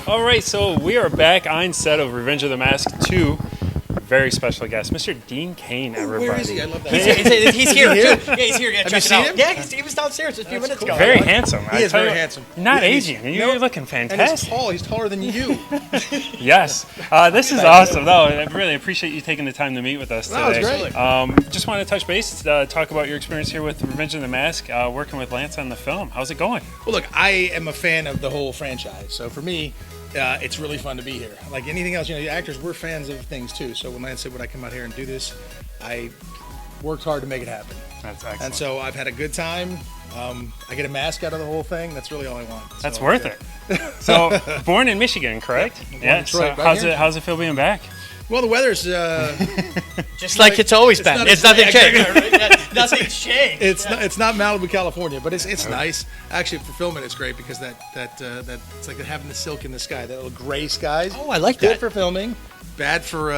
All right, so we are back on set of Revenge of the Mask 2. Very special guest, Mr. Dean Cain, everybody. Where is he? I love that. He's here, too. Yeah, he's here. Yeah, Have check you seen it out. him? Yeah, he was downstairs just a few minutes ago. Very handsome. He is very handsome. You're not aging, and you're looking And fantastic. he's tall. He's taller than you. Yes. This is awesome, though. I really appreciate you taking the time to meet with us today. No, it's great. Just want to touch base, talk about your experience here with Revenge of the Mask, working with Lance on the film. How's it going? Well, look, I am a fan of the whole franchise. So for me, it's really fun to be here. Like anything else, the actors, we're fans of things too. So when Lance said, would I come out here and do this, I worked hard to make it happen. That's excellent. And so I've had a good time. I get a mask out of the whole thing. That's really all I want. That's worth it. So, born in Michigan, correct? Yeah. So Detroit, how's it feel being back? Well, the weather's Just like it's always been. It's nothing changed. Nothing's changed. It's not Malibu, California, but it's nice. Actually, for filming, it's great because that it's like having the silk in the sky, that little gray skies. Oh, I like Good that. for filming, bad for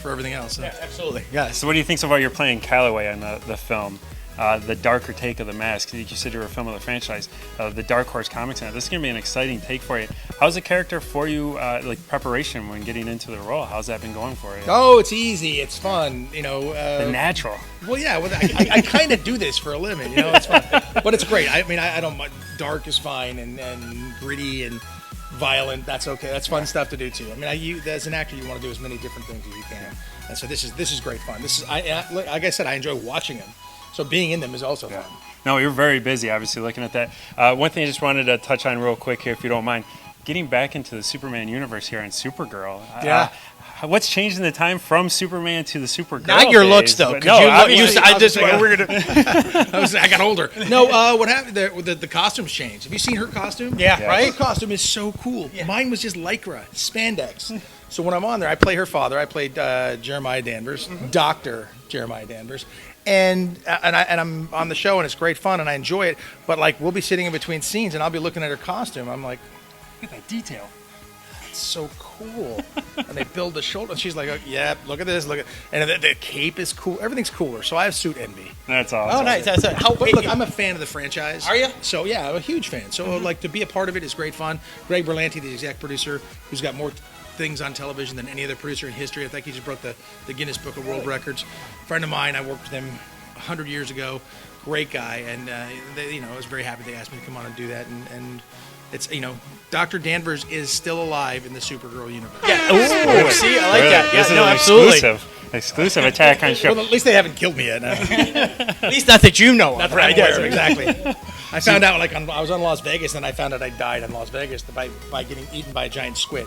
everything else. So. Yeah, absolutely. Yes. So what do you think so far? You're playing Calloway on the film, the darker take of the Mask. You consider a film of the franchise, the Dark Horse Comics. Now, this is going to be an exciting take for you. How's the character for you, like preparation when getting into the role? How's that been going for you? Oh, it's easy. It's fun. The natural. Well, yeah. Well, I kind of do this for a living. It's fun, but it's great. I mean, I don't. Dark is fine, and gritty and violent. That's okay. That's fun stuff to do too. I mean, as an actor, you want to do as many different things as you can. And so this is great fun. Like I said, I enjoy watching them. So being in them is also fun. No, you're very busy, obviously, looking at that. One thing I just wanted to touch on real quick here, if you don't mind. Getting back into the Superman universe here in Supergirl. Yeah. What's changed in the time from Superman to the Supergirl? Not your days? looks, though. But no, I got older. No, what happened there? The costumes changed. Have you seen her costume? Yeah, right? Her costume is so cool. Yeah. Mine was just lycra, spandex. So when I'm on there, I play her father. I played Jeremiah Danvers, Dr. Jeremiah Danvers. And I'm on the show, and it's great fun, and I enjoy it. But, like, we'll be sitting in between scenes, and I'll be looking at her costume. I'm like, look at that detail. It's so cool. And they build the shoulder, and she's like, oh, yeah, look at this. And the cape is cool. Everything's cooler. So I have suit envy. That's awesome. Oh, nice. But look, I'm a fan of the franchise. Are you? So, yeah, I'm a huge fan. So, like, to be a part of it is great fun. Greg Berlanti, the exec producer, who's got more things on television than any other producer in history. I think he just broke the Guinness Book of World Records. Friend of mine, I worked with him 100 years ago. Great guy, and I was very happy they asked me to come on and do that. And it's Dr. Danvers is still alive in the Supergirl universe. Yeah. Ooh, see, I like that. This is no, an absolutely. exclusive attack on show. Well, at least they haven't killed me yet. At least not that you know of. Not that I'm aware of, exactly. I found out, I was on Las Vegas, and I found out I died in Las Vegas by getting eaten by a giant squid.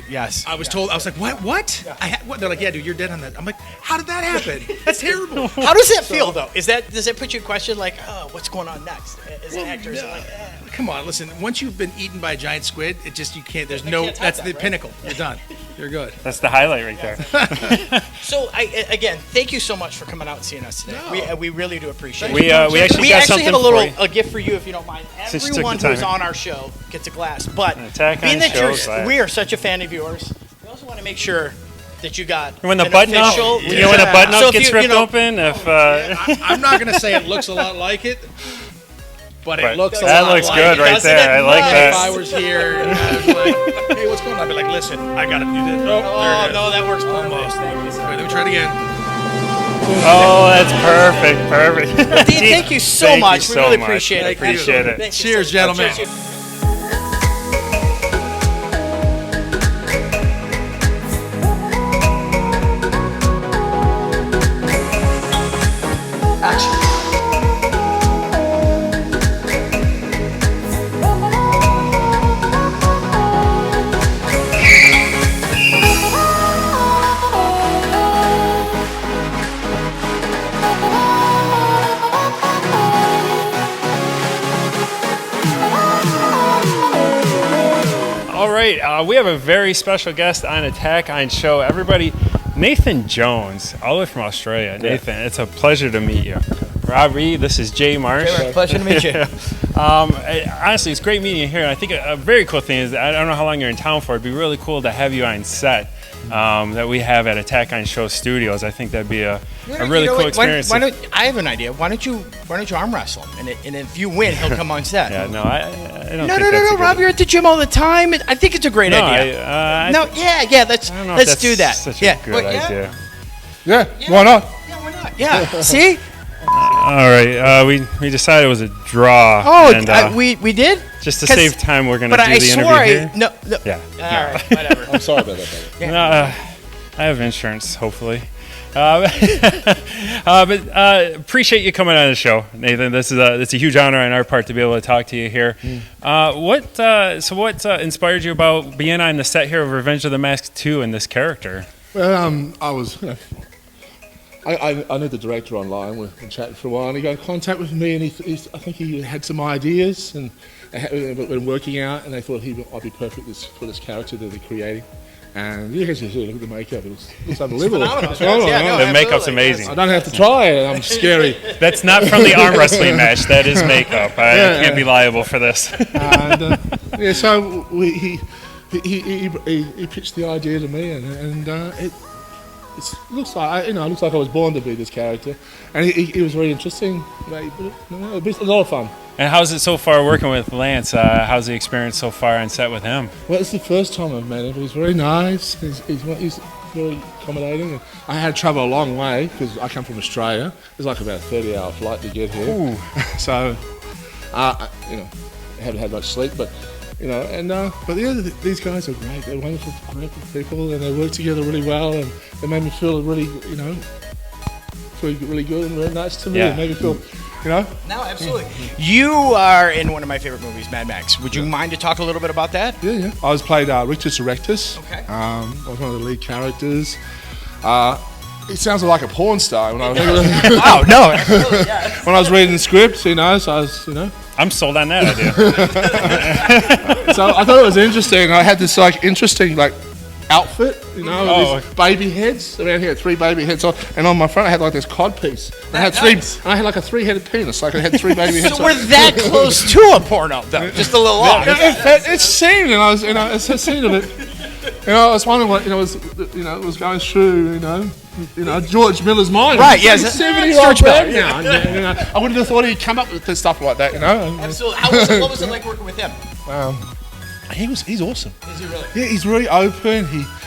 Yes. I was told, I was like, what? Yeah. What? They're like, yeah, dude, you're dead on that. I'm like, how did that happen? That's terrible. How does that feel, though? Does that put you in question, like, oh, what's going on next? As an actor, is it like, come on, listen. Once you've been eaten by a giant squid, you can't. That's the pinnacle. You're done. You're good. That's the highlight right there. So, again, thank you so much for coming out and seeing us today. No. We really do appreciate it. We actually got something have a for you. a gift for you, if you don't mind. Since you took Everyone the time. who's on our show gets a glass. But Attack on being that show glass. we are such a fan of yours, we also want to make sure that you got When the an button up, official. when the button So up if gets you ripped know- open, I'm not going to say it looks a lot like it, but it looks a that lot looks like good it. right Doesn't there. it? I like Nice. that. If I was here and I was like, hey, what's going on? I'd be like, listen, I got to do this. Oh, there it is. no, that works Almost. perfect. Wait, let me try it again. Oh, that's perfect. Dean, thank you so Thank much. you We so really much. appreciate it. Appreciate it. Thank you Cheers, so much. gentlemen. Cheers. All right, we have a very special guest on Attack on Show. Everybody, Nathan Jones, all the way from Australia. Nathan, it's a pleasure to meet you. Robbie, this is Jay Marsh. Pleasure to meet you. Honestly, it's great meeting you here. And I think a very cool thing is, I don't know how long you're in town for. It'd be really cool to have you on set that we have at Attack on Show Studios. I think that'd be a really cool experience. Why don't, I have an idea. Why don't you arm wrestle him? And if you win, he'll come on set. Yeah, no, I don't No, think that's a Rob, good- you're at the gym all the time. I think it's a great idea. Let's I don't know if that's do that. Such a good idea. Yeah, why not? Yeah, why not? Yeah, see? All right, we decided it was a draw. Oh, and, we did? just to save time, we're going to do But I the swore interview here. no. Yeah. All right, whatever. I'm sorry about that, buddy. I have insurance, hopefully. But appreciate you coming on the show, Nathan. It's a huge honor on our part to be able to talk to you here. What inspired you about being on the set here of Revenge of the Mask 2 and this character? Well, I was, I knew the director online. We chatted for a while, and he got in contact with me, and I think he had some ideas, and been working out, and they thought I'd be perfect for this character that they're creating. And you guys look at the makeup; it's unbelievable. It's phenomenal. The makeup's amazing. I don't have to try it. I'm scary. That's not from the arm wrestling match. That is makeup. I can't be liable for this. And so he pitched the idea to me, and it looks like I was born to be this character, and he was very interesting. It was a lot of fun. And how's it so far working with Lance? How's the experience so far on set with him? Well, it's the first time I've met him, but he's very nice. He's very accommodating. And I had to travel a long way because I come from Australia. It's like about a 30-hour flight to get here. Ooh. So, I haven't had much sleep, but these guys are great. They're wonderful, great people, and they work together really well, and they made me feel really good and very nice to me. Yeah. It made me feel, No, absolutely. You are in one of my favorite movies, Mad Max. Would you mind to talk a little bit about that? Yeah. I was played Rictus Erectus. Okay. I was one of the lead characters. It sounds like a porn star when I was Wow, no. Really, yeah. when I was reading the script, so I was, I'm sold on that idea. So I thought it was interesting. I had this interesting outfit, with these baby heads. Around here, 3 baby heads on, and on my front I had this cod piece. And I had I had a 3-headed penis, I had 3 baby heads. So we're that close to a porno, though, just a little off. It seemed, and I was, it's a scene of it. I was wondering what, it was going through, George Miller's mind. Right, yes. 70-year-old man now. I wouldn't have thought he'd come up with stuff like that, Absolutely. What was it like working with him? He's awesome. Is he really? Yeah, he's really open.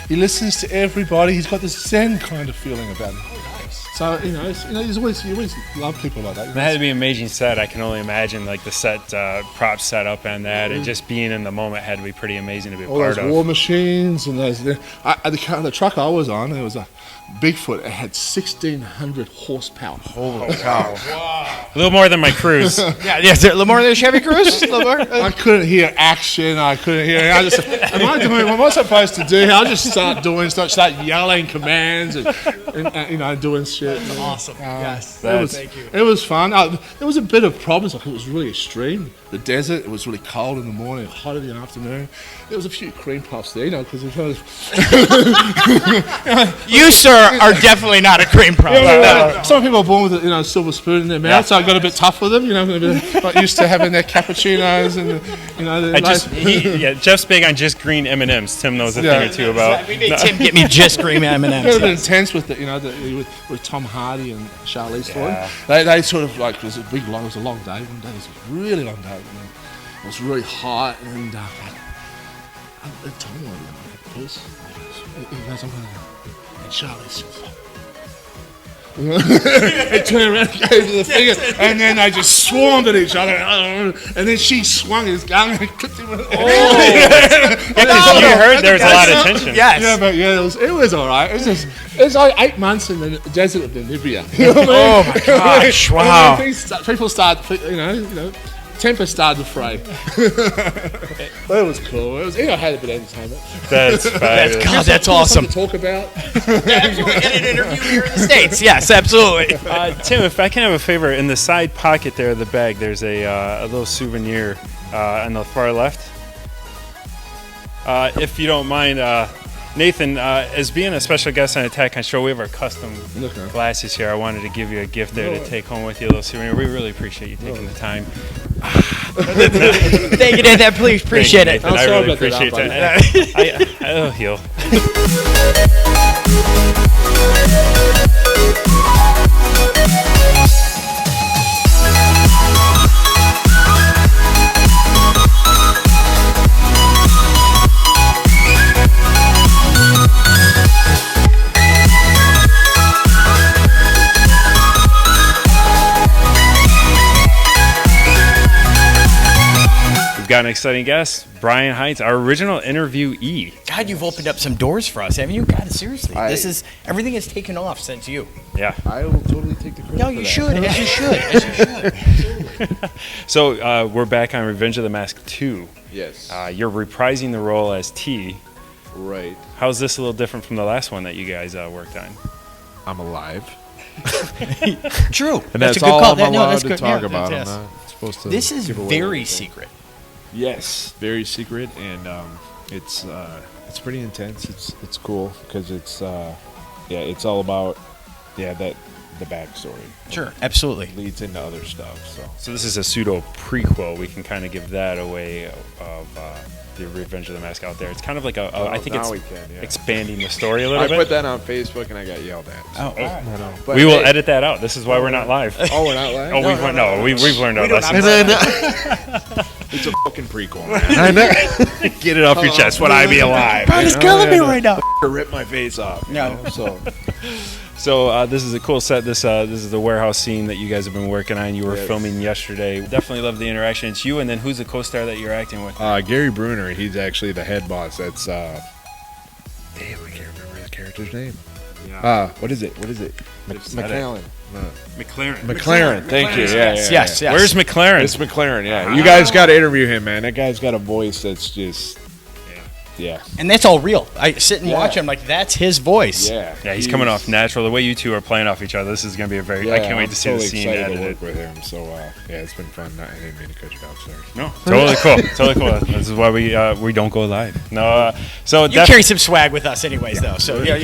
He listens to everybody. He's got this Zen kind of feeling about him. Oh, nice. So you always love people like that. That had to be an amazing set. I can only imagine the set prop set up and that, and just being in the moment had to be pretty amazing to be a All part those of. war machines and the truck I was on, there was a Bigfoot. It had 1,600 horsepower. Holy cow! Wow. A little more than my Cruise. Yeah, a little more than a Chevy Cruise? I couldn't hear action. I couldn't hear. I just, what am I supposed to do? I'll just start yelling commands and doing shit. That's awesome. Yes. Thank you. It was fun. There was a bit of problems. It was really extreme. The desert. It was really cold in the morning, hot in the afternoon. There was a few cream puffs there, because You, sir, are definitely not a cream puff. Some people are born with a silver spoon in their mouth, so I got a bit tough with them. Not used to having their cappuccinos and Jeff's big on just green M&Ms. Tim knows a thing or two about. We made Tim get me just green M&Ms. It was a bit intense with with Tom Hardy and Charlize Theron. They sort of it was a long day. One day it was a really long day. It was really hot, and Tom wanted to piss. He goes, I'm going to. And Charlize. They turned around and gave her the finger, and then they just swarmed at each other. And then she swung his gun and clipped him with You heard there was a lot of tension. Yes. Yeah, but it was all right. It was like 8 months in the desert of Namibia. Oh my gosh! Wow. People start, temper started to fray. But it was cool. I had a bit of entertainment. That's fabulous. God, that's awesome. To talk about. Absolutely. And an interview here in the States. Yes, absolutely. Tim, if I can have a favor, in the side pocket there of the bag, there's a little souvenir on the far left. If you don't mind Nathan, as being a special guest on Attack on Show, we have our custom Okay. glasses here. I wanted to give you a gift there to take home with you, a little souvenir. We really appreciate you taking the time. Thank you, Nathan. Please appreciate it. Nathan, I sorry really about that, appreciate buddy. that. I'll heal. Got an exciting guest, Brian Heintz, our original interviewee. God, you've opened up some doors for us, haven't you? God, seriously. Everything has taken off since you. Yeah. I will totally take the credit. No, you should. As you should. As you should. So we're back on Revenge of the Mask 2. Yes. You're reprising the role as T. Right. How's this a little different from the last one that you guys worked on? I'm alive. True. And that's a good all call. I'm That- no, allowed that's to good. talk Yeah, about. yes. I'm not supposed to This is give away very anything. secret. Yes, very secret, and it's pretty intense. It's cool because it's all about the backstory. Sure, absolutely. Leads into other stuff. So this is a pseudo prequel. We can kind of give that away of the Revenge of the Mask out there. It's kind of like I think now it's we can, yeah. expanding the story a little I bit. put that on Facebook and I got yelled at. Oh, all right. I know. But We will hey, edit that out. This is why we're not live. Oh, we're not live. Oh, we've learned our lesson. It's a fucking prequel, man. Get it off your chest. Would I be alive? Brian's killing me right now. Rip my face off. You No. know? So So this is a cool set. This is the warehouse scene that you guys have been working on. You were Yes. filming yesterday. Definitely love the interaction. It's you, and then who's the co-star that you're acting with? Gary Brunner, he's actually the head boss. That's damn, I can't remember his character's name. Yeah. What is it? McLaren. McLaren. Thank you. Yes. Where's McLaren? It's McLaren. Yeah, you guys got to interview him, man. That guy's got a voice that's just, yeah. And that's all real. I sit and watch him like that's his voice. Yeah, Yeah, he's coming off natural. The way you two are playing off each other, this is going to be a very. Yeah, I can't wait I'm to see totally the scene excited to edited. work with him. So yeah, it's been fun. I didn't mean to cut you off. Sorry. No, totally cool. Totally cool. This is why we don't go live. No, so You carry some swag with us, anyways, though. So yeah.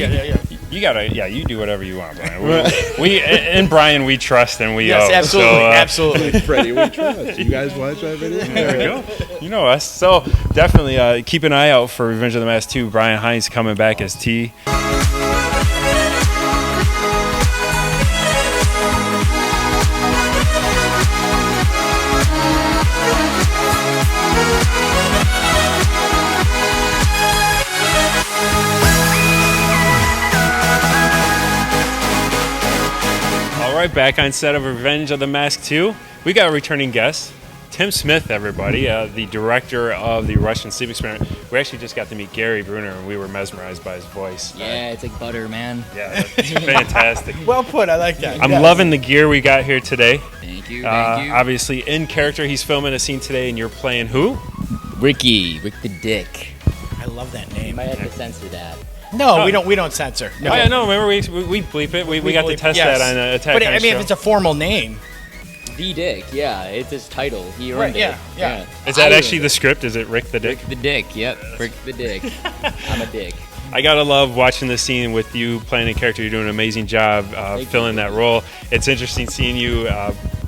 you gotta you do whatever you want, Brian. We in Brian we trust and we Yes, owe. absolutely, So, absolutely. Freddie, we trust. You guys watch that video? There we go. You know us. So definitely keep an eye out for Revenge of the Mask 2. Brian Heintz coming back as T. All right, back on set of Revenge of the Mask 2. We got a returning guest. Tim Smith, everybody, the director of the Russian Sleep Experiment. We actually just got to meet Gary Brunner, and we were mesmerized by his voice. Yeah, it's like butter, man. Yeah, it's fantastic. Well put. I like that. I'm loving the gear we got here today. Thank you. Thank you. Obviously, in character, he's filming a scene today, and you're playing who? Rick the Dick. I love that You name. might have to censor that. No, we don't censor. No. Oh, yeah, no, remember we bleep it. We got to believe- test yes. that on Attack But on I mean, Show. if it's a formal name, The Dick, yeah, it's his title. He earned Right, it. yeah. Is that I actually earned the it. script? Is it Rick the Dick? Rick the Dick? Yep, Rick the Dick. I'm a dick. I gotta love watching this scene with you playing a character. You're doing an amazing job filling that role. It's interesting seeing you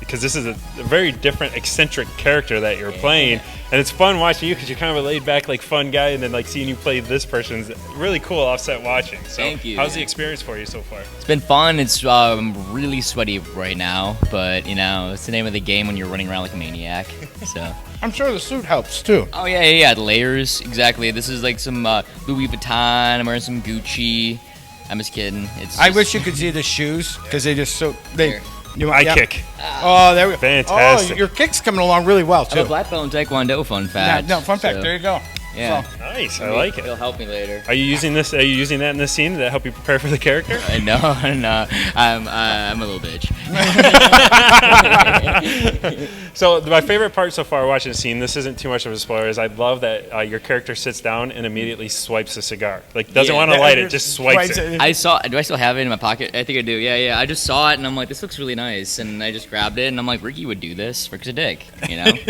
because this is a very different, eccentric character that you're playing, and it's fun watching you because you're kind of a laid-back, like fun guy, and then like seeing you play this person's really cool offset watching. So, Thank you. How's the experience for you so far? It's been fun. It's really sweaty right now, but you know, it's the name of the game when you're running around like a maniac. So. I'm sure the suit helps too. Oh yeah, the layers exactly. This is like some Louis Vuitton. I'm wearing some Gucci. I'm just kidding. It's. I just- wish you could see the shoes because they just so they. Here. You I yeah. kick. Oh, there we go. Fantastic. Oh, your kick's coming along really well I'm a too. black belt in Taekwondo. Fun fact. No, fun fact. So, There you go. Yeah. So, Nice. I like It'll it. help me later. Are you using this? Are you using that in this scene to help you prepare for the character? No, I'm a little bitch. So my favorite part so far watching the scene, this isn't too much of a spoiler, is I love that your character sits down and immediately swipes a cigar. Like, doesn't want to light it, just swipes it. Do I still have it in my pocket? I think I do. Yeah. I just saw it and I'm like, this looks really nice, and I just grabbed it and I'm like, Ricky would do this. Rick's a dick,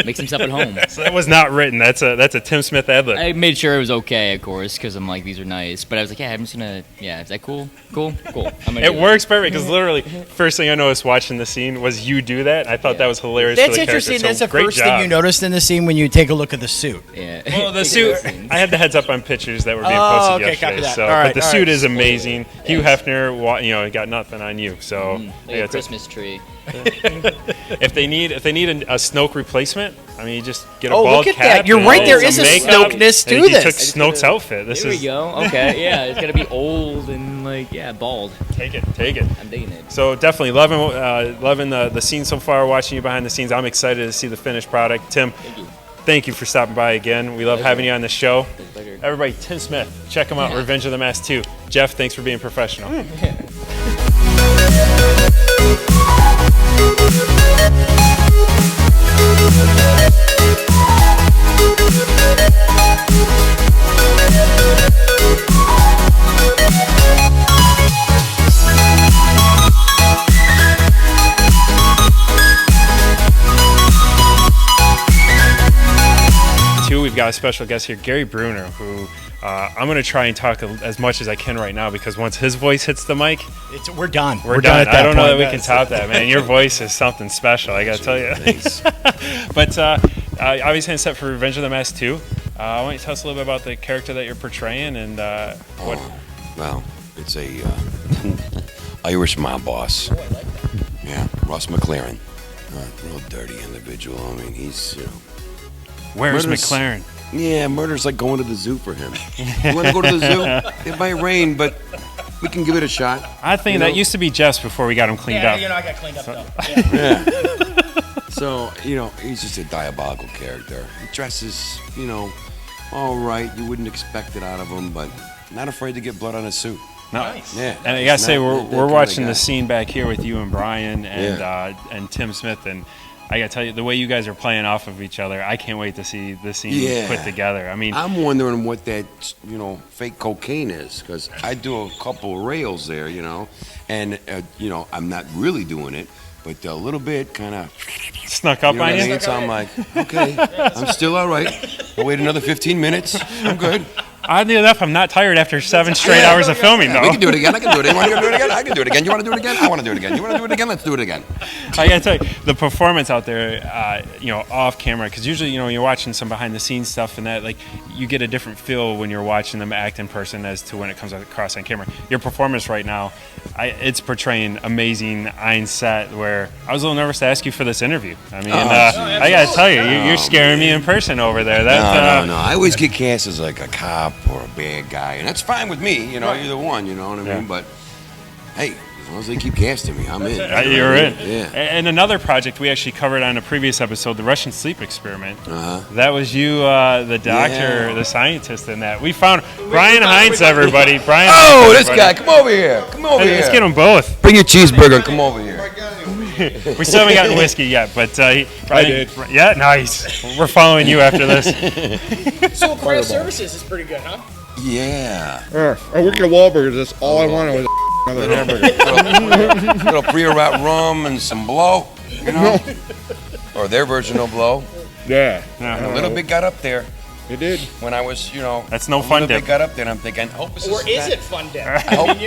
makes himself at home. So that was not written. That's a Tim Smith ad-lib. I made sure it was okay, of course, because I'm like, these are nice. But I was like, yeah, I'm just gonna, is that cool? Cool. It works perfect because literally, first thing I noticed watching the scene was you do that. I thought that was hilarious. That's for the interesting. character. That's So the great first job. thing you noticed in the scene when you take a look at the suit. Yeah. Well, the suit, I had the heads up on pictures that were being Oh, posted okay, yesterday. copy that. So, All right, but the all suit right. is amazing. Hugh Hefner, got nothing on you. So Like yeah, a it's Christmas tree. if they need a Snoke replacement, I mean, you just get a Oh, bald look at cap. that. You're and right. There some is a makeup, Snokeness to and he this. took Snoke's outfit. This There is we go. Okay, yeah, it's gotta be old and bald. take it. I'm digging it. So definitely loving the scene so far. Watching you behind the scenes, I'm excited to see the finished product. Tim, thank you for stopping by again. We love having you on the show. Pleasure. Everybody, Tim Smith, check him out. Revenge of the Mask 2. Jeff, thanks for being professional. We've got a special guest here, Gary Brunner, who I'm going to try and talk as much as I can right now because once his voice hits the mic, We're done. we're done. at that I don't know point. that we can top that, man. Your voice is something special, I got to tell you. Thanks. But obviously, set for Revenge of the Mask 2. I want you to tell us a little bit about the character that you're portraying and what. Well, it's a Irish mob boss. Oh, I like that. Yeah, Russ McLaren. Real dirty individual. I mean, he's, Where's Murder's- McLaren? Yeah, murder's like going to the zoo for him. You want to go to the zoo? It might rain, but we can give it a shot. I think You that know- used to be Jeff's before we got him cleaned up. I got cleaned up though. Yeah. So, he's just a diabolical character. He dresses, all right. You wouldn't expect it out of him, but not afraid to get blood on his suit. No. Nice. Yeah. And I gotta say, Not we're that kinda watching guy. the scene back here with you and Brian and Tim Smith, and I gotta tell you, the way you guys are playing off of each other, I can't wait to see this scene Yeah. put together. I mean, I'm wondering what that, fake cocaine is, because I do a couple rails there, and, I'm not really doing it, but a little bit kind of, snuck up you know on what I you. mean? So I'm like, okay, I'm still all right. I'll wait another 15 minutes. I'm good. Oddly enough, I'm not tired after 7 straight hours of filming, though. We can do it again. I can do it. You want to do it again? I can do it again. You want to do it again? I want to do it again. You want to do it again? Let's do it again. I gotta tell you, the performance out there, off camera, because usually, you're watching some behind the scenes stuff and that, like, you get a different feel when you're watching them act in person as to when it comes across on camera. Your performance right now, it's portraying amazing on set. Where I was a little nervous to ask you for this interview. I mean, I gotta tell you, you're scaring me in person over there. No. I always get cast as like a cop or a bad guy, and that's fine with me. Either one. You know what I mean? Yeah. But hey, as long as they keep casting me, I'm in. You're in. Yeah. And another project we actually covered on a previous episode, the Russian sleep experiment. Uh-huh. That was you, the doctor, Yeah. the scientist in that. We found Brian Heintz, everybody. Brian. Oh, Heintz, this everybody. guy! Come over here! Come over here! Let's get them both. Bring your cheeseburger and come over here. We still haven't gotten whiskey yet, but Brian, did. Yeah, nice. We're following you after this. So craft services is pretty good, huh? Yeah. I work at Wahlburgers. That's all I wanted was another hamburger. Little pre-wrapped rum and some blow, or their version of blow. Yeah, A little bit got up there it did. when I was, That's no a fun little dip. bit got up there, and I'm thinking, hope this Or is not- it fun dip? I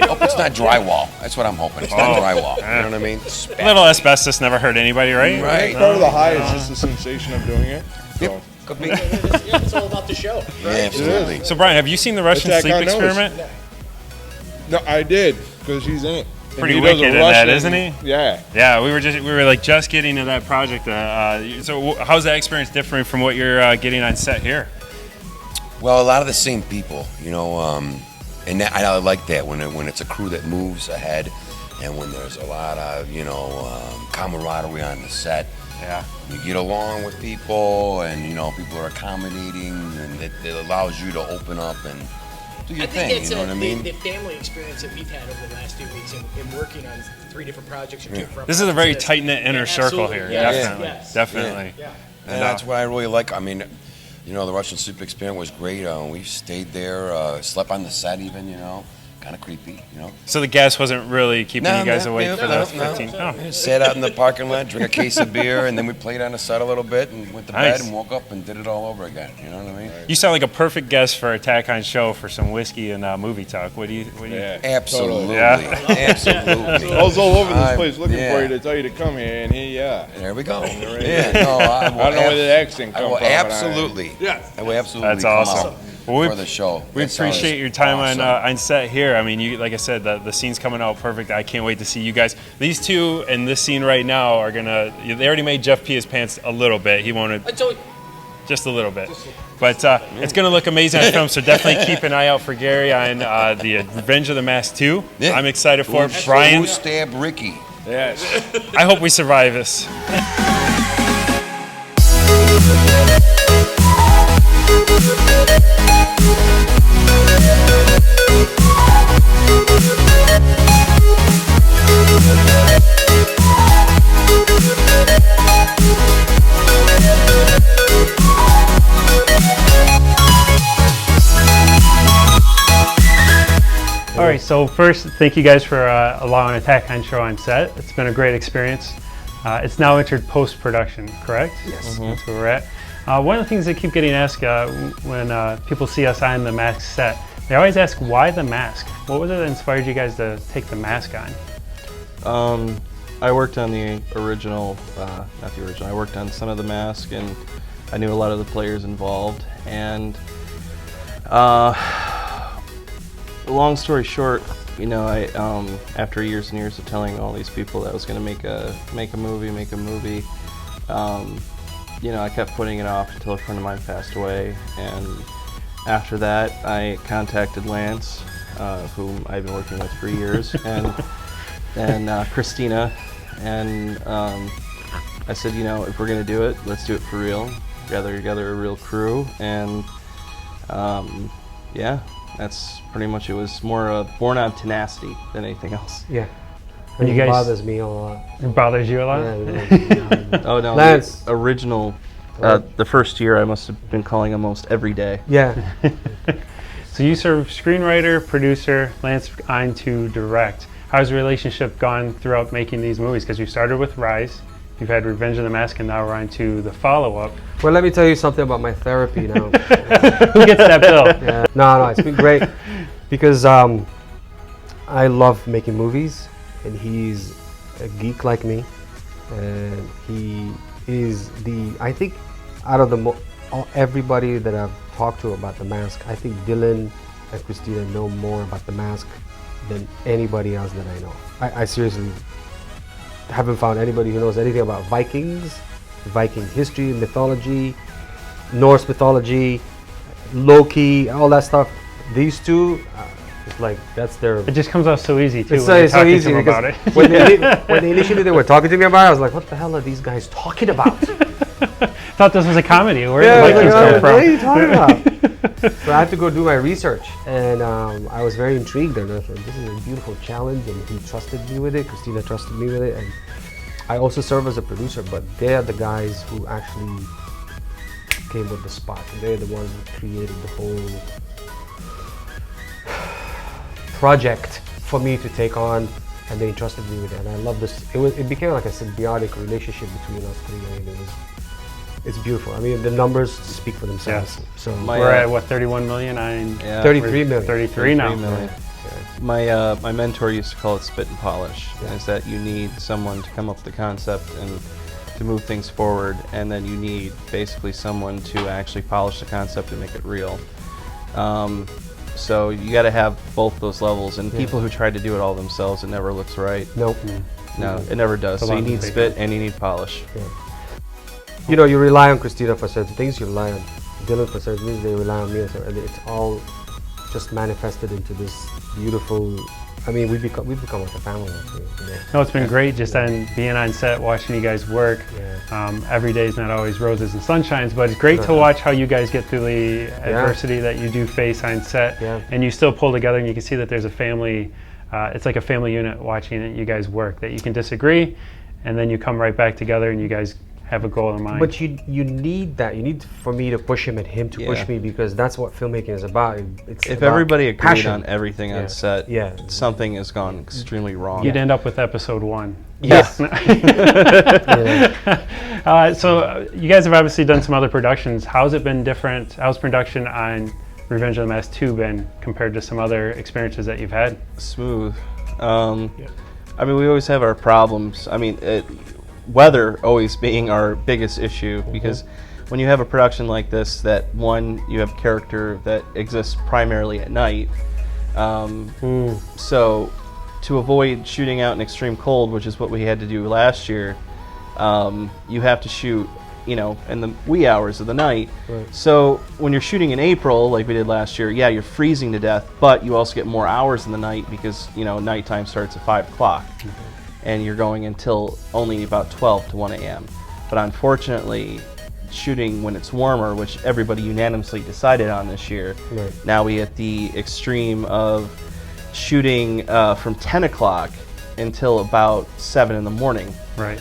hope it's not drywall. That's what I'm hoping. It's not drywall. You know what I mean? A little asbestos never hurt anybody, right? Right. Part of the high is just the sensation of doing it. So. Could be. It's all about the show. Yeah, absolutely. So, Brian, have you seen the Russian that sleep guy knows. experiment? No, I did because he's in it. And Pretty he does wicked a in that, Russian- isn't he? Yeah. Yeah, we were just getting to that project. So, how's that experience different from what you're getting on set here? Well, a lot of the same people, and I like that when it's a crew that moves ahead, and when there's a lot of camaraderie on the set. Yeah. You get along with people, and people are accommodating, and it allows you to open up and do your I think thing. it's You know what I mean? the family experience that we've had over the last 2 weeks in working on 3 different projects. Or 2 different This is a very projects. tight-knit inner circle Absolutely. here. Yes. Definitely. Yes. Definitely. Yeah. And that's what I really like. I mean, you know, the Russian sleep experience was great. We stayed there, slept on the set even, you know. Kind of creepy, you know. So the gas wasn't really keeping you guys awake for the no. 15. Oh. We sat out in the parking lot, drank a case of beer, and then we played on the set a little bit and went to Nice. bed and woke up and did it all over again. You know what I mean? You sound like a perfect guest for a Tack on show for some whiskey and movie talk. What do you? Absolutely. Yeah. Absolutely. I was all over this I'm- place looking yeah. for you to tell you to come here, and here you are. There we go. Right. Yeah. No, I will I don't know where the accent I come will from. but absolutely. I will absolutely. That's come awesome. out Well, for the show. We That sounds appreciate your time awesome. on set here. I mean, you like I said, the scene's coming out perfect. I can't wait to see you guys. These two in this scene right now are gonna. They already made Jeff pee his pants a little bit. He wanted just a little bit, but it's gonna look amazing on film. So definitely keep an eye out for Gary on the Revenge of the Mask 2. Yeah. I'm excited for it. Who Brian, stabbed Ricky? Yes. I hope we survive this. All right, so first, thank you guys for allowing a Tack on show on set. It's been a great experience. It's now entered post-production, correct? Yes. That's where we're at. One of the things I keep getting asked when people see us on the mask set, they always ask, why the mask? What was it that inspired you guys to take the mask on? I worked on the original, not the original, I worked on Son of the Mask, and I knew a lot of the players involved. And long story short, you know, I after years and years of telling all these people that I was going to make a movie, you know, I kept putting it off until a friend of mine passed away, and after that, I contacted Lance, whom I've been working with for years, and Christina, and I said, you know, if we're going to do it, let's do it for real. Gather together a real crew, and yeah. That's pretty much, it was more born on tenacity than anything else. Yeah. When you It guys- bothers me a lot. It bothers you a lot? Yeah, Oh no, Lance. the original, the first year I must have been calling almost every day. yeah. So you serve screenwriter, producer, Lance Kawas to direct. How's the relationship gone throughout making these movies? Because you started with Rise, you've had Revenge of the Mask, and now we're on to the follow-up. Well, let me tell you something about my therapy now. Who gets that bill? Yeah. No, it's been great because I love making movies, and he's a geek like me, and he is I think out of everybody that I've talked to about the mask, I think Dylan and Christina know more about the mask than anybody else that I know. I seriously haven't found anybody who knows anything about Vikings, Viking history, mythology, Norse mythology, Loki, all that stuff. These two, it's like that's their. It just comes out so easy too. It's when you're so talking to easy them because about it. when they initially they were talking to me about it, I was like, "What the hell are these guys talking about?" Thought this was a comedy. Where Yeah, did the Vikings come what from? are you talking about? So I had to go do my research, and I was very intrigued. And I thought, this is a beautiful challenge, and he trusted me with it. Christina trusted me with it, and I also serve as a producer. But they're the guys who actually came with the spot. They're the ones who created the whole project for me to take on, and they entrusted me with it. And I love this. It became like a symbiotic relationship between us three. I mean, it's beautiful. I mean, the numbers speak for themselves. Yes. So We're at what, 31 million? Yeah. 33 million. 33 now. 33 million. My mentor used to call it spit and polish. Is that you need someone to come up with the concept and to move things forward, and then you need basically someone to actually polish the concept and make it real. So you got to have both those levels, and people who try to do it all themselves, it never looks right. Nope. No, it never does. It's a So you lot to need take spit and you need polish. You know, you rely on Christina for certain things. You rely on Dylan for certain things. They rely on me, and it's all just manifested into this beautiful I mean, we've become like a family. Actually, you know? No, it's been great just on being on set, watching you guys work. Yeah. Every day is not always roses and sunshines, but it's great to watch how you guys get through the adversity that you do face on set, and you still pull together, and you can see that there's a family. It's like a family unit watching it, you guys work. That you can disagree, and then you come right back together, and you guys have a goal in mind. But you need that. You need for me to push him and him to push me, because that's what filmmaking is about. It's If about everybody agreed passion. on everything on set, something has gone extremely wrong. You'd end up with episode 1. Yes. So you guys have obviously done some other productions. How's it been different? How's production on Revenge of the Mask 2 been compared to some other experiences that you've had? Smooth. I mean, we always have our problems. I mean, weather always being our biggest issue, because when you have a production like this, that one, you have character that exists primarily at night. So to avoid shooting out in extreme cold, which is what we had to do last year, you have to shoot, you know, in the wee hours of the night. Right. So when you're shooting in April, like we did last year, yeah, you're freezing to death, but you also get more hours in the night because, you know, nighttime starts at 5 o'clock. And you're going until only about 12 to 1 a.m. But unfortunately, shooting when it's warmer, which everybody unanimously decided on this year, now we at the extreme of shooting from 10 o'clock until about 7 in the morning. Right.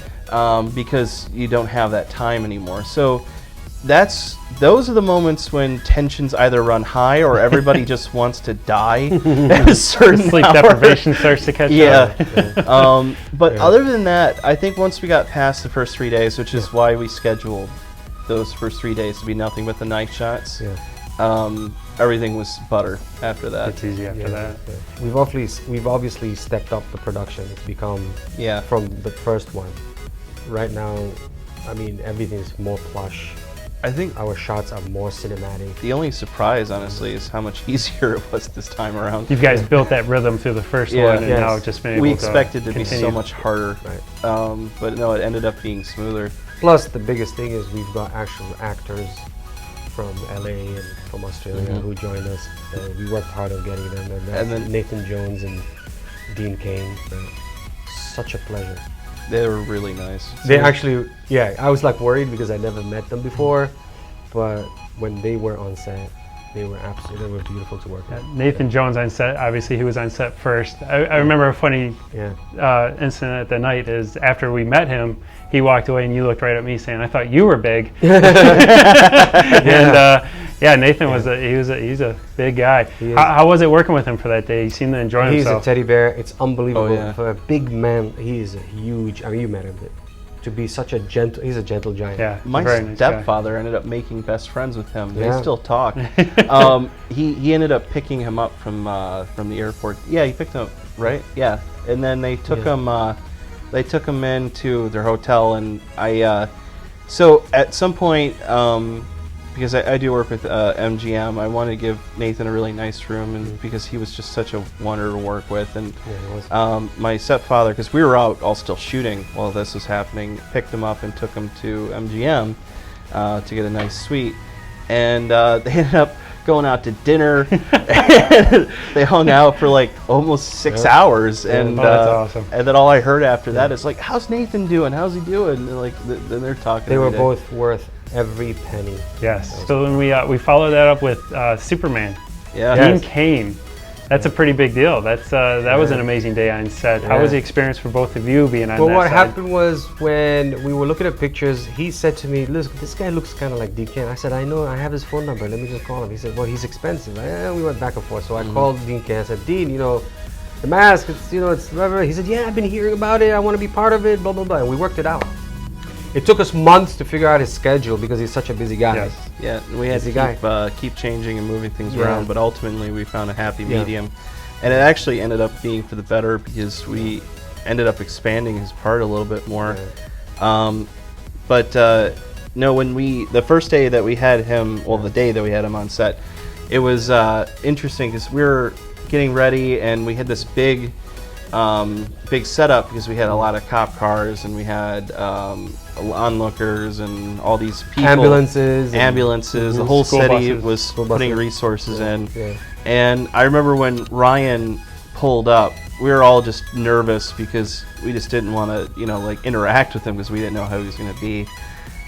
Because you don't have that time anymore. So those are the moments when tensions either run high or everybody just wants to die at a certain Sleep hour. deprivation starts to catch up. But other than that, I think once we got past the first 3 days, which is why we scheduled those first 3 days to be nothing but the night shots, everything was butter after that. It's easy after that. We've obviously stepped up the production. It's become from the first one. Right now, I mean, everything's more plush. I think our shots are more cinematic. The only surprise, honestly, is how much easier it was this time around. You guys built that rhythm through the first one, and now just been able we to expected to continue. be so much harder, but no, it ended up being smoother. Plus, the biggest thing is we've got actual actors from LA and from Australia who joined us. We worked hard on getting them, and then Nathan Jones and Dean Cain. Such a pleasure. They were really nice. They actually, I was like worried because I never met them before, but when they were on set, they were beautiful to work with. Nathan Jones on set, obviously he was on set first. I remember a funny incident at the night is after we met him, he walked away and you looked right at me saying, "I thought you were big." And Nathan was he's a big guy. How was it working with him for that day? He seemed to enjoy himself. He's a teddy bear. It's unbelievable. For a big man, he is a huge, I mean, you met him. To be such a gentle, he's a gentle giant. Yeah, my stepfather ended up making best friends with him. They still talk. He ended up picking him up from the airport. Yeah, he picked him up, right? Yeah, and then they took him. They took him into their hotel, and so at some point, because I do work with MGM, I wanted to give Nathan a really nice room, and because he was just such a wonder to work with. And my stepfather, because we were out all still shooting while this was happening, picked him up and took him to MGM to get a nice suite. And they ended up going out to dinner. They hung out for like almost 6 hours, and that's awesome. And then all I heard after that is like, "How's Nathan doing? How's he doing?" And like, then they're talking. They were both worth every penny. Yes. So then we followed that up with Superman. Yeah. Dean Cain. That's a pretty big deal. That was an amazing day on set. How was the experience for both of you being on that Well, what side? happened was when we were looking at pictures, he said to me, "Look, this guy looks kind of like Dean Cain." I said, "I know, I have his phone number. Let me just call him." He said, "Well, he's expensive." We went back and forth. So I called Dean Cain. I said, "Dean, the mask, it's blah, blah." He said, "Yeah, I've been hearing about it. I want to be part of it, blah, blah, blah." And we worked it out. It took us months to figure out his schedule because he's such a busy guy. Yes. Yeah, we had to keep changing and moving things around, but ultimately we found a happy medium. And it actually ended up being for the better because we ended up expanding his part a little bit more. No, when the first day that we had him, well, the day that we had him on set, it was interesting because we were getting ready and we had this big setup because we had a lot of cop cars and we had onlookers and all these people. Ambulances. The whole city was putting resources in. And I remember when Ryan pulled up we were all just nervous because we just didn't want to, like interact with him because we didn't know how he was going to be.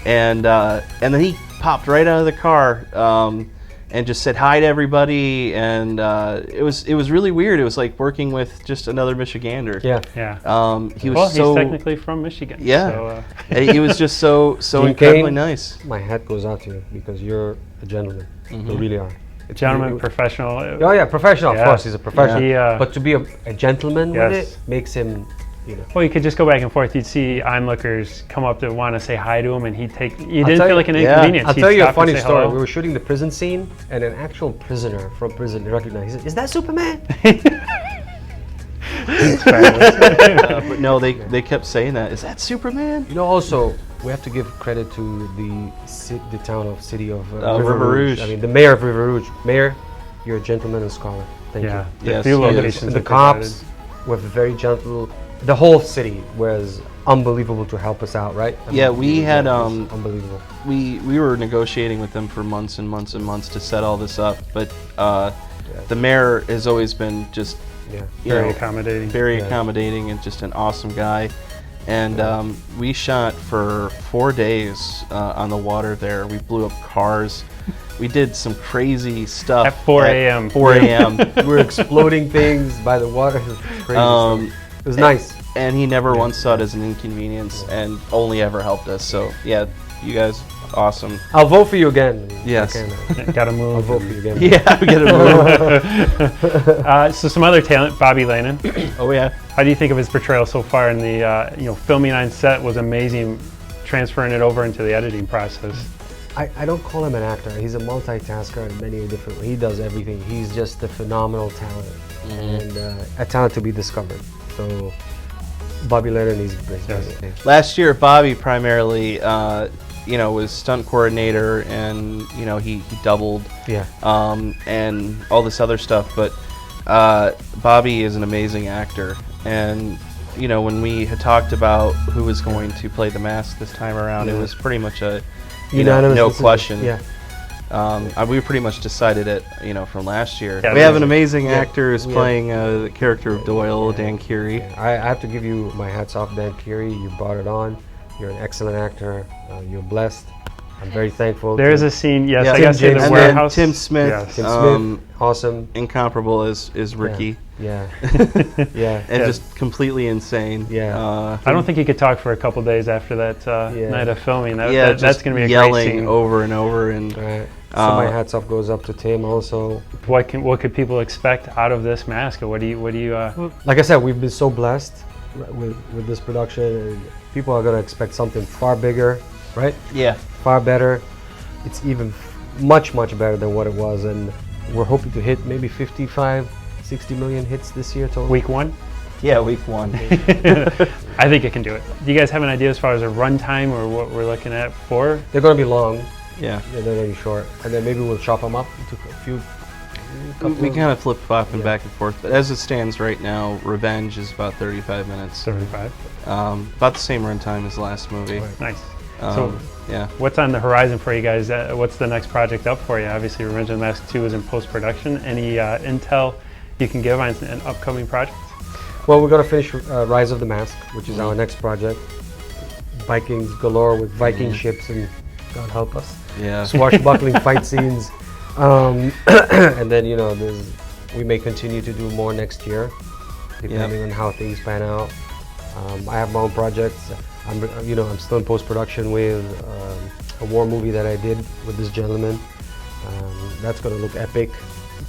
And then he popped right out of the car and just said hi to everybody. And it was really weird. It was like working with just another Michigander. Yeah. He was he's technically from Michigan. Yeah. So, he was just so Dean incredibly Cain, nice. My hat goes out to you because you're a gentleman. You really are. Gentleman, professional. Oh yeah, professional. Of course, he's a professional. Yeah. But to be a gentleman with it makes him, Well, you could just go back and forth. You'd see onlookers come up to want to say hi to him, and he'd take. You didn't feel like an inconvenience. I'll He'd tell you a stop and funny say story. hello. We were shooting the prison scene, and an actual prisoner from prison recognized. He said, "Is that Superman?" But no, they kept saying that. Is that Superman? Also, we have to give credit to the town of city of River Rouge. I mean, the mayor of River Rouge. Mayor, you're a gentleman and scholar. Thank you. Yes, few yes. locations The that cops were very gentle. The whole city was unbelievable to help us out, right? We had unbelievable. We were negotiating with them for months and months and months to set all this up, but the mayor has always been just very accommodating. Very accommodating and just an awesome guy. And we shot for 4 days on the water there. We blew up cars. We did some crazy stuff. At 4 a.m. 4 a.m. We were exploding things by the water. It was crazy. It was nice. And he never once saw it as an inconvenience and only ever helped us. So, yeah, you guys, awesome. I'll vote for you again. Yes. Gotta move. I'll vote for you again. Yeah, we gotta move. So some other talent, Bobby Lanin. Oh, yeah. How do you think of his portrayal so far in the, filming on set was amazing, transferring it over into the editing process? I don't call him an actor. He's a multitasker in many different ways. He does everything. He's just a phenomenal talent and a talent to be discovered. So Bobby Leonard is great. Last year, Bobby primarily, was stunt coordinator and, he doubled and all this other stuff. But Bobby is an amazing actor. And, when we had talked about who was going to play the mask this time around, it was pretty much a unanimous no decision. question. Yeah. We pretty much decided it, from last year. Yeah, we have an amazing actor who's playing the character of Doyle, Dan Curie. I have to give you my hats off, Dan Curie. You brought it on. You're an excellent actor. You're blessed. I'm very thankful. There's a scene, I Tim guess, in the and warehouse. Then Tim Smith. Yes. Tim Smith, awesome. Incomparable as Ricky. Yeah. Yeah. And just completely insane. Yeah. I don't think he could talk for a couple days after that night of filming. That's just going to be a yelling great scene. over and over. And Right. So my hats off goes up to Tim also. What could people expect out of this mask? Or what do you? Like I said, we've been so blessed with this production. And people are going to expect something far bigger, right? Yeah. Far better. It's even much better than what it was, and we're hoping to hit maybe 55, 60 million hits this year total. Week 1? Yeah, week 1. I think it can do it. Do you guys have an idea as far as a runtime or what we're looking at for? They're going to be long. Yeah. They're going to be short, and then maybe we'll chop them up into a few. We kind of flip-flopping back and forth, but as it stands right now, Revenge is about 35 minutes. 35. About the same runtime as the last movie. Nice. So, yeah. What's on the horizon for you guys? What's the next project up for you? Obviously, Revenge of the Mask 2 is in post-production. Any intel you can give on an upcoming project? Well, we're going to finish Rise of the Mask, which is our next project. Vikings galore with Viking ships, and God help us. Yeah. Swashbuckling fight scenes. And then, we may continue to do more next year, depending on how things pan out. I have my own projects. I'm still in post-production with a war movie that I did with this gentleman. That's going to look epic.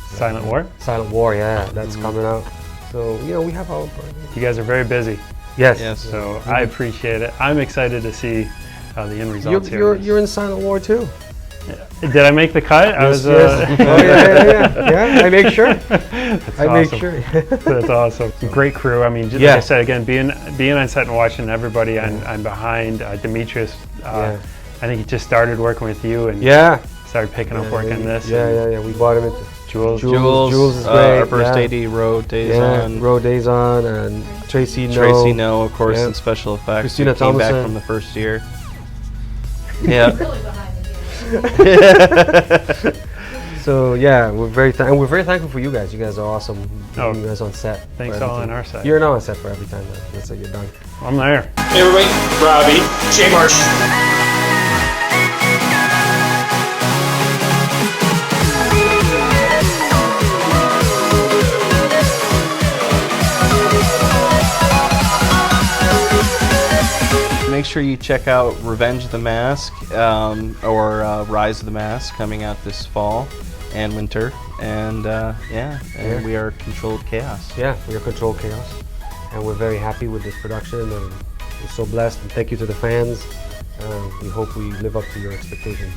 Silent War? Silent War, yeah, that's coming out. So, we have our own projects. You guys are very busy. Yes. So I appreciate it. I'm excited to see the end results here. You're in Silent War too. Did I make the cut? Yes, yeah. I make sure. Make sure. That's awesome. Great crew. I mean, just like I said again, being on set and watching everybody on behind. Demetrius, I think he just started working with you and started picking up work on this. Yeah. We bought him into Jules is great. Our first AD, Road Days On. Road Days On, and Tracy No, of course, in special effects. Christina who came back Thomason. from the first year. Yeah. So yeah, we're very thankful for you guys. You guys are awesome. Oh, you guys on set. thanks for all on everything. our side. You're not on set for every time though. That's like you're done. I'm there. Hey everybody, Robbie, Jay Marsh. Make sure you check out Revenge of the Mask or Rise of the Mask coming out this fall and winter. And we are Controlled Chaos. Yeah, we are Controlled Chaos, and we're very happy with this production, and we're so blessed. And thank you to the fans. We hope we live up to your expectations.